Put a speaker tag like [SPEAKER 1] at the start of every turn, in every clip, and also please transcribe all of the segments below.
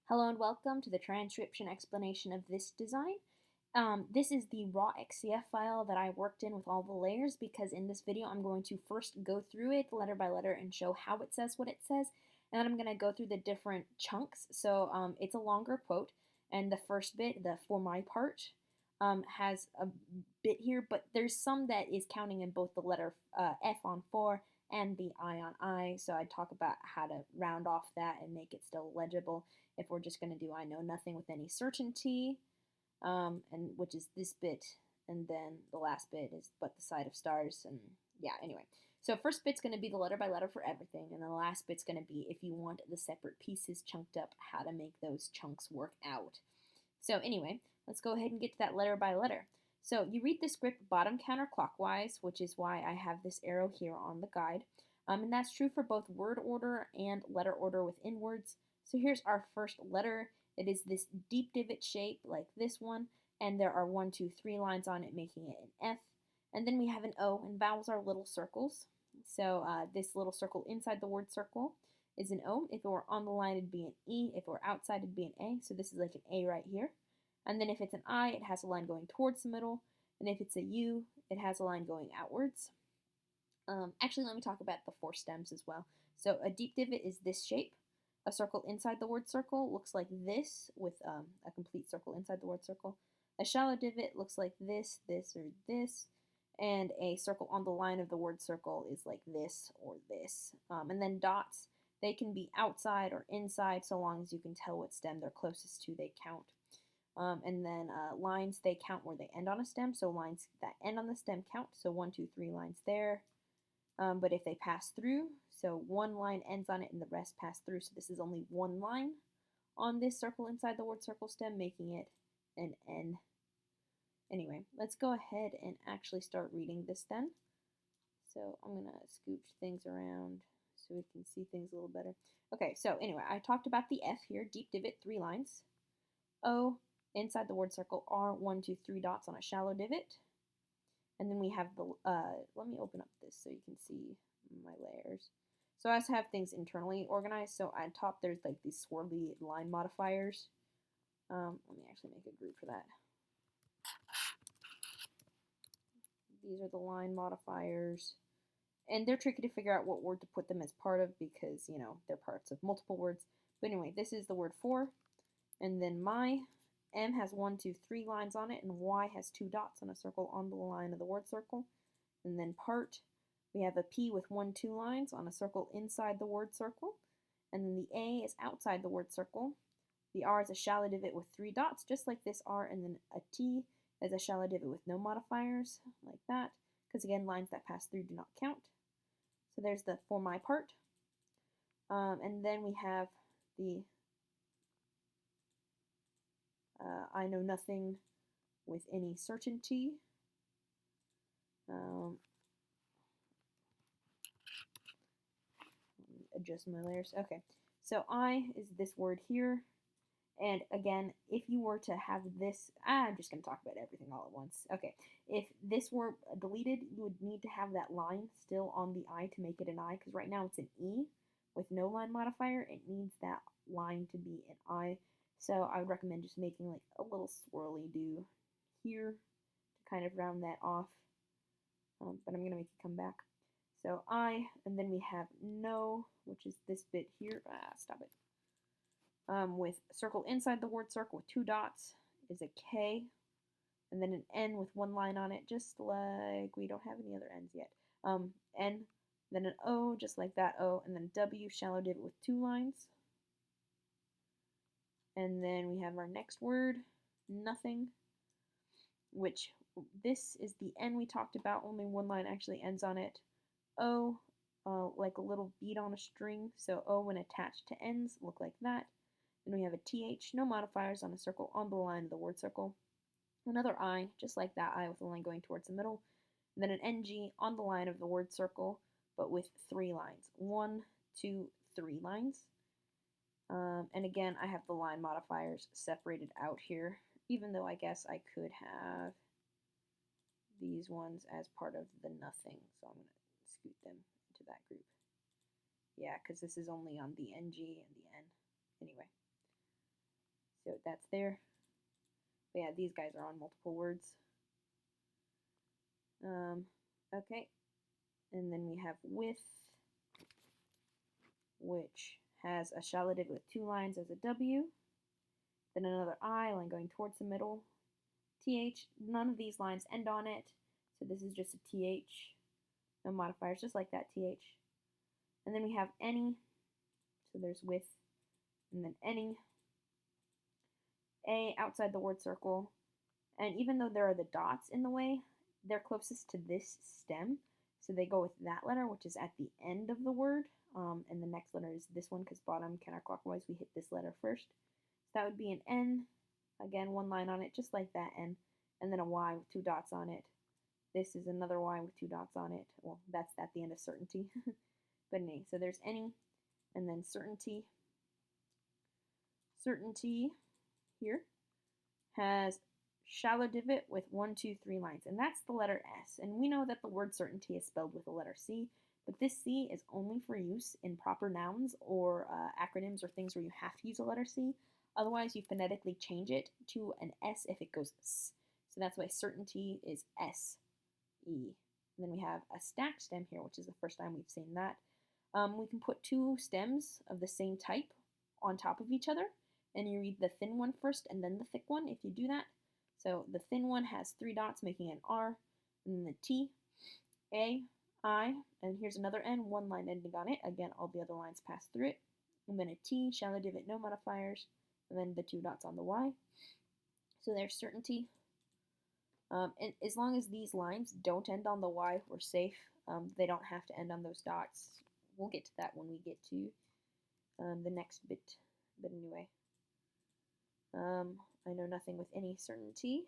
[SPEAKER 1] Hello and welcome to the transcription explanation of this design. This is the raw XCF file that I worked in with all the layers because in this video I'm going to first go through it letter by letter and show how it says what it says, and then I'm going to go through the different chunks. So it's a longer quote, and the first bit, the for my part, has a bit here, but there's some that is counting in both the letter F on for and the I on I, so I talk about how to round off that and make it still legible if we're just going to do I know nothing with any certainty, and which is this bit, and then the last bit is but the side of stars, and yeah, anyway. So first bit's going to be the letter by letter for everything, and the last bit's going to be if you want the separate pieces chunked up, how to make those chunks work out. So anyway, let's go ahead and get to that letter by letter. So you read the script bottom counterclockwise, which is why I have this arrow here on the guide. And that's true for both word order and letter order within words. So here's our first letter. It is this deep divot shape like this one, and there are 1, 2, 3 lines on it, making it an F. And then we have an O, and vowels are little circles. So this little circle inside the word circle is an O. If it were on the line, it'd be an E. If it were outside, it'd be an A. So this is like an A right here. And then if it's an I, it has a line going towards the middle. And if it's a U, it has a line going outwards. Actually, let me talk about the 4 stems as well. So a deep divot is this shape. A circle inside the word circle looks like this with a complete circle inside the word circle. A shallow divot looks like this, this, or this. And a circle on the line of the word circle is like this or this. And then dots, they can be outside or inside so long as you can tell what stem they're closest to, they count. And then lines, they count where they end on a stem. So lines that end on the stem count. So 1, 2, 3 lines there. But if they pass through, so one line ends on it and the rest pass through, so this is only one line on this circle inside the word circle stem, making it an N. Anyway, let's go ahead and actually start reading this then. So I'm going to scooch things around so we can see things a little better. Okay, so anyway, I talked about the F here, deep divot, 3 lines. O, inside the word circle, R, 1, 2, 3 dots on a shallow divot. And then we have the, let me open up this so you can see my layers. So I also have things internally organized. So on top there's like these swirly line modifiers. Let me actually make a group for that. These are the line modifiers. And they're tricky to figure out what word to put them as part of because, you know, they're parts of multiple words. But anyway, this is the word for. And then my M has 1, 2, 3 lines on it, and Y has 2 dots on a circle on the line of the word circle. And then part, we have a P with 1, 2 lines on a circle inside the word circle. And then the A is outside the word circle. The R is a shallow divot with 3 dots, just like this R, and then a T is a shallow divot with no modifiers, like that, because again, lines that pass through do not count. So there's the for my part. And then we have the I know nothing with any certainty. Adjust my layers. Okay, so I is this word here. And again, if you were to have this, I'm just going to talk about everything all at once. Okay, if this were deleted, you would need to have that line still on the I to make it an I, because right now it's an E with no line modifier. It needs that line to be an I. So I would recommend just making like a little swirly do here to kind of round that off. But I'm going to make it come back. So I, and then we have no, which is this bit here. Stop it. With circle inside the word circle with 2 dots is a K, and then an N with 1 line on it, just like we don't have any other N's yet. N, then an O, just like that O, and then W, shallow divot with 2 lines. And then we have our next word, nothing, which this is the N we talked about, only 1 line actually ends on it. O, like a little bead on a string, so O when attached to N's look like that. Then we have a TH, no modifiers on a circle on the line of the word circle. Another I, just like that I with a line going towards the middle. And then an NG on the line of the word circle, but with 3 lines. 1, 2, 3 lines. And again, I have the line modifiers separated out here, even though I guess I could have these ones as part of the nothing. So I'm going to scoot them into that group. Yeah, because this is only on the NG and the N. Anyway. that's there. But yeah, these guys are on multiple words. Okay, and then we have with, which has a shallow divot with 2 lines as a W, then another I line going towards the middle, TH, none of these lines end on it, so this is just a TH, no modifiers, just like that, TH. And then we have any, so there's with, and then any, A outside the word circle, and even though there are the dots in the way, they're closest to this stem, so they go with that letter, which is at the end of the word, and the next letter is this one, because bottom counterclockwise we hit this letter first. So that would be an N, again 1 line on it, just like that N, and then a Y with 2 dots on it. This is another Y with 2 dots on it. Well, that's at the end of certainty. But anyway, so there's any, and then certainty. Certainty here has shallow divot with 1, 2, 3 lines, and that's the letter S. And we know that the word certainty is spelled with the letter C, but this C is only for use in proper nouns or acronyms or things where you have to use a letter C. Otherwise, you phonetically change it to an S if it goes S. So that's why certainty is S-E. And then we have a stacked stem here, which is the first time we've seen that. We can put 2 stems of the same type on top of each other, and you read the thin one first and then the thick one if you do that. So the thin one has 3 dots making an R, and then the T, A, I, and here's another N, 1 line ending on it. Again, all the other lines pass through it. And then a T, shallow divot, no modifiers, and then the 2 dots on the Y. So there's certainty. And as long as these lines don't end on the Y, we're safe. They don't have to end on those dots. We'll get to that when we get to the next bit. But anyway, I know nothing with any certainty.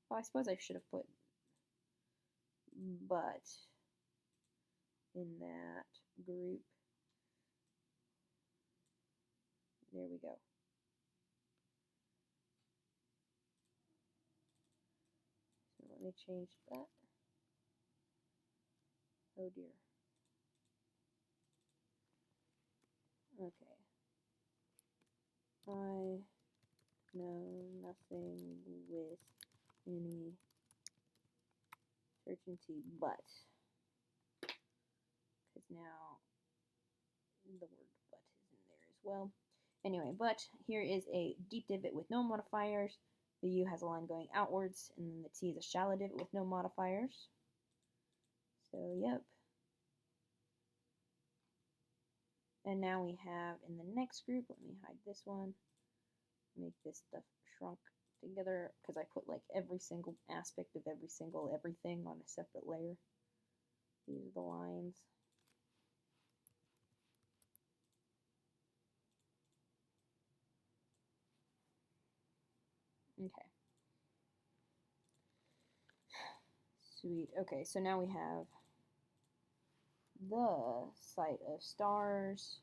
[SPEAKER 1] Oh, I suppose I should have put but in that group. There we go. So let me change that. Oh dear. Okay. I know nothing with any certainty, but, because now the word but is in there as well. Anyway, but here is a deep divot with no modifiers. The U has a line going outwards, and then the T is a shallow divot with no modifiers. So, yep. And now we have in the next group, let me hide this one, make this stuff shrunk together, because I put like every single aspect of every single everything on a separate layer. These are the lines. Okay. Sweet. Okay, so now we have the site of stars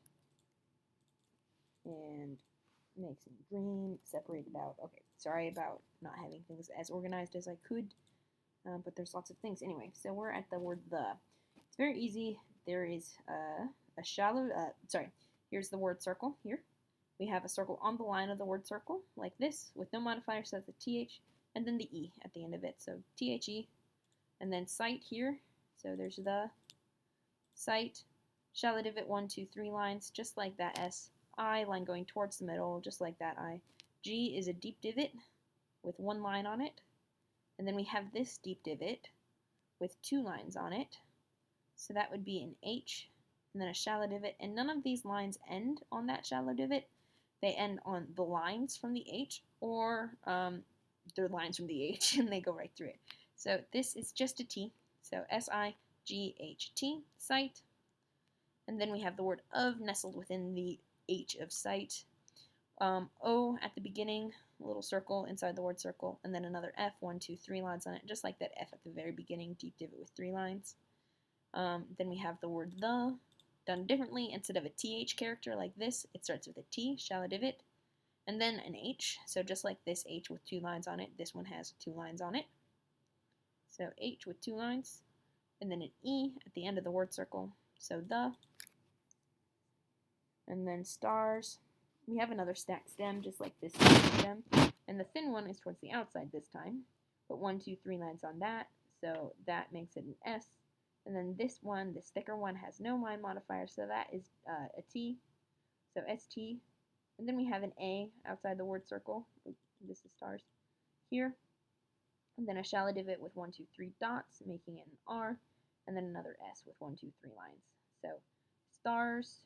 [SPEAKER 1] and make some green, separate it out. Okay, sorry about not having things as organized as I could, but there's lots of things. Anyway, so we're at the word the. It's very easy. There is a shallow, here's the word circle here. We have a circle on the line of the word circle, like this, with no modifier, so that's a TH, and then the E at the end of it, so THE, and then site here, so there's the site, shallow divot, 1, 2, 3 lines, just like that S, I, line going towards the middle, just like that I. G is a deep divot with 1 line on it, and then we have this deep divot with 2 lines on it, so that would be an H, and then a shallow divot, and none of these lines end on that shallow divot. They end on the lines from the H, or they're lines from the H, and they go right through it. So this is just a T, so S-I-G-H-T, site, and then we have the word of nestled within the H of site. O at the beginning, a little circle inside the word circle, and then another F, 1, 2, 3 lines on it, just like that F at the very beginning, deep divot with 3 lines. Then we have the word the, done differently. Instead of a TH character like this, it starts with a T, shallow divot, and then an H. So just like this H with 2 lines on it, this one has 2 lines on it. So H with 2 lines, and then an E at the end of the word circle. So the, and then stars, we have another stacked stem, just like this stem, and the thin one is towards the outside this time. Put 1, 2, 3 lines on that, so that makes it an S. And then this one, the thicker one, has no line modifier, so that is a T, so ST. And then we have an A outside the word circle. Oops, this is stars here. And then a shallow divot with 1, 2, 3 dots, making it an R, and then another S with 1, 2, 3 lines. So stars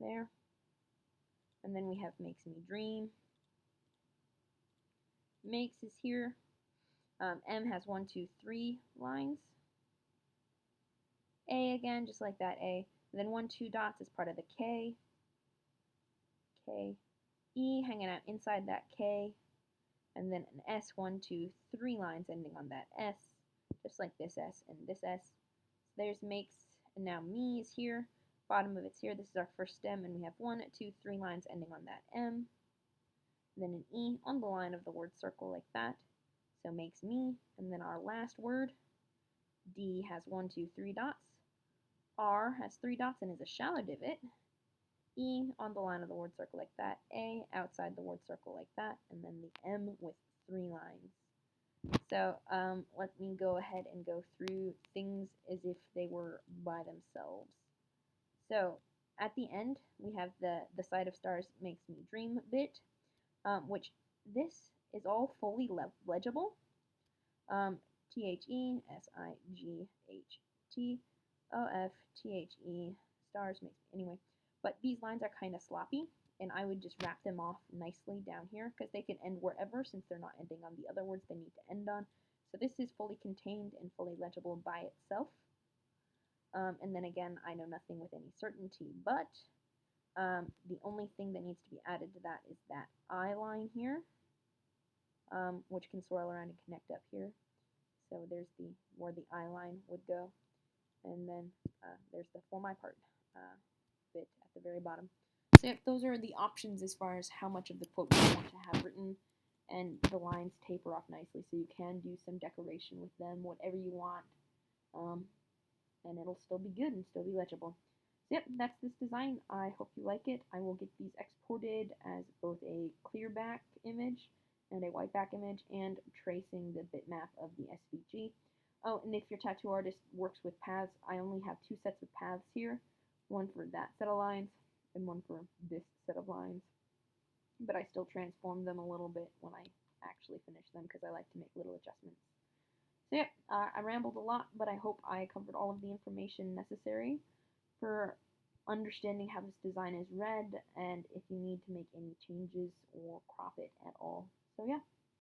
[SPEAKER 1] there. And then we have makes me dream. Makes is here. M has 1, 2, 3 lines. A again, just like that A. And then 1, 2 dots is part of the K. K. E hanging out inside that K. And then an S, 1, 2, 3 lines ending on that S, just like this S and this S. So there's makes, and now me is here. Bottom of it's here. This is our first stem, and we have 1, 2, 3 lines ending on that M. And then an E on the line of the word circle like that. So makes me, and then our last word, D has 1, 2, 3 dots. R has 3 dots and is a shallow divot. E on the line of the word circle like that. A outside the word circle like that. And then the M with 3 lines. So let me go ahead and go through things as if they were by themselves. So at the end, we have the side of stars makes me dream bit, which this is all fully legible. THE SIGHT OF stars makes anyway. But these lines are kind of sloppy, and I would just wrap them off nicely down here because they can end wherever since they're not ending on the other words they need to end on. So this is fully contained and fully legible by itself. And then again, I know nothing with any certainty, but the only thing that needs to be added to that is that I line here, which can swirl around and connect up here. So there's where the I line would go, and then there's the for my part bit at the very bottom. So yeah, those are the options as far as how much of the quote you want to have written, and the lines taper off nicely, so you can do some decoration with them, whatever you want, and it'll still be good and still be legible. So yep, that's this design. I hope you like it. I will get these exported as both a clear back image and a white back image, and tracing the bitmap of the SVG. Oh, and if your tattoo artist works with paths, I only have 2 sets of paths here, one for that set of lines and one for this set of lines. But I still transform them a little bit when I actually finish them because I like to make little adjustments. So yeah, I rambled a lot, but I hope I covered all of the information necessary for understanding how this design is read and if you need to make any changes or crop it at all. So yeah.